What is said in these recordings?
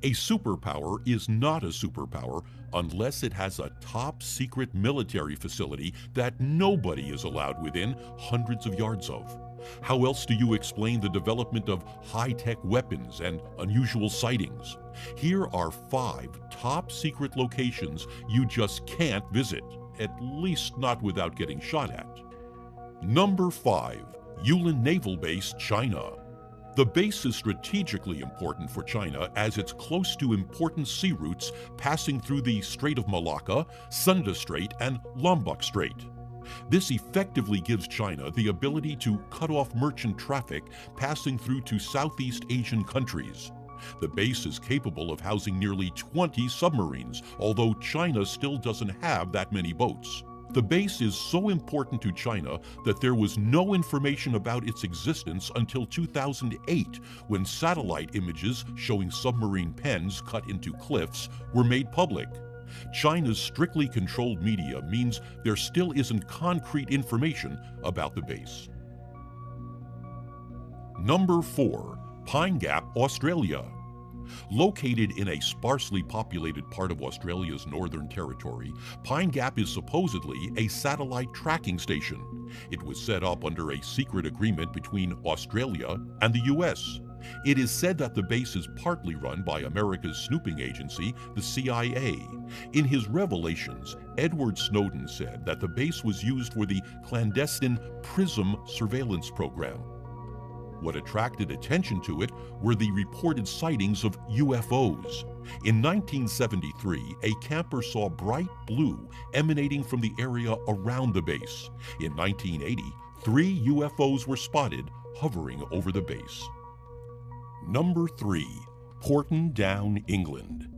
A superpower is not a superpower unless it has a top-secret military facility that nobody is allowed within hundreds of yards of. How else do you explain the development of high-tech weapons and unusual sightings? Here are 5 top-secret locations you just can't visit, at least not without getting shot at. Number 5. Yulin Naval Base, China. The base is strategically important for China as it's close to important sea routes passing through the Strait of Malacca, Sunda Strait, and Lombok Strait. This effectively gives China the ability to cut off merchant traffic passing through to Southeast Asian countries. The base is capable of housing nearly 20 submarines, although China still doesn't have that many boats. The base is so important to China that there was no information about its existence until 2008, when satellite images showing submarine pens cut into cliffs were made public. China's strictly controlled media means there still isn't concrete information about the base. Number 4. Pine Gap, Australia. Located in a sparsely populated part of Australia's Northern Territory, Pine Gap is supposedly a satellite tracking station. It was set up under a secret agreement between Australia and the US. It is said that the base is partly run by America's snooping agency, the CIA. In his revelations, Edward Snowden said that the base was used for the clandestine PRISM surveillance program. What attracted attention to it were the reported sightings of UFOs. In 1973, a camper saw bright blue emanating from the area around the base. In 1980, 3 UFOs were spotted hovering over the base. Number 3. Porton Down, England.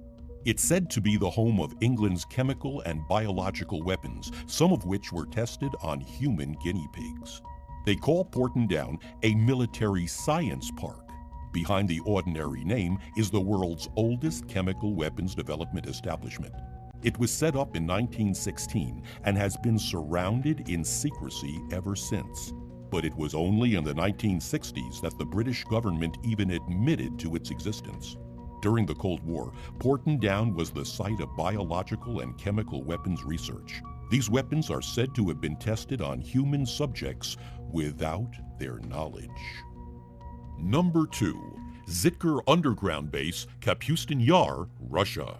It's said to be the home of England's chemical and biological weapons, some of which were tested on human guinea pigs. They call Porton Down a military science park. Behind the ordinary name is the world's oldest chemical weapons development establishment. It was set up in 1916 and has been surrounded in secrecy ever since. But it was only in the 1960s that the British government even admitted to its existence. During the Cold War, Porton Down was the site of biological and chemical weapons research. These weapons are said to have been tested on human subjects without their knowledge. Number 2. Zitkar Underground Base, Kapustin Yar, Russia.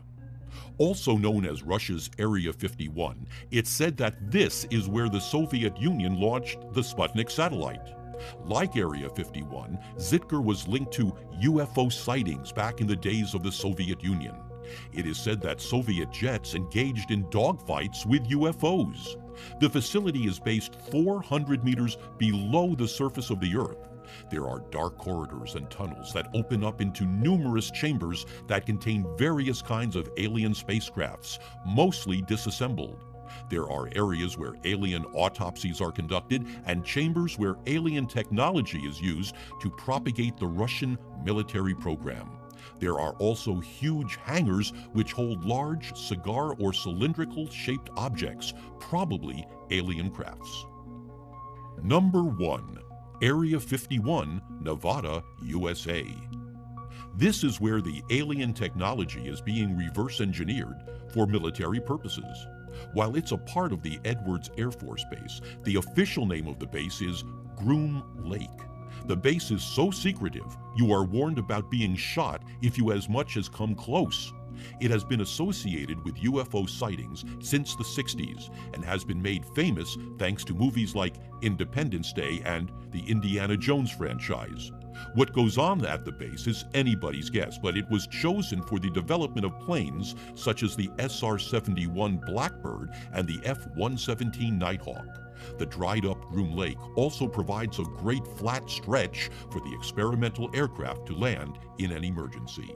Also known as Russia's Area 51, it's said that this is where the Soviet Union launched the Sputnik satellite. Like Area 51, Zitkar was linked to UFO sightings back in the days of the Soviet Union. It is said that Soviet jets engaged in dogfights with UFOs. The facility is based 400 meters below the surface of the Earth. There are dark corridors and tunnels that open up into numerous chambers that contain various kinds of alien spacecrafts, mostly disassembled. There are areas where alien autopsies are conducted and chambers where alien technology is used to propagate the Russian military program. There are also huge hangars which hold large cigar or cylindrical shaped objects, probably alien crafts. Number 1. Area 51, Nevada, USA. This is where the alien technology is being reverse engineered for military purposes. While it's a part of the Edwards Air Force Base, the official name of the base is Groom Lake. The base is so secretive, you are warned about being shot if you as much as come close. It has been associated with UFO sightings since the 60s and has been made famous thanks to movies like Independence Day and the Indiana Jones franchise. What goes on at the base is anybody's guess, but it was chosen for the development of planes such as the SR-71 Blackbird and the F-117 Nighthawk. The dried-up Groom Lake also provides a great flat stretch for the experimental aircraft to land in an emergency.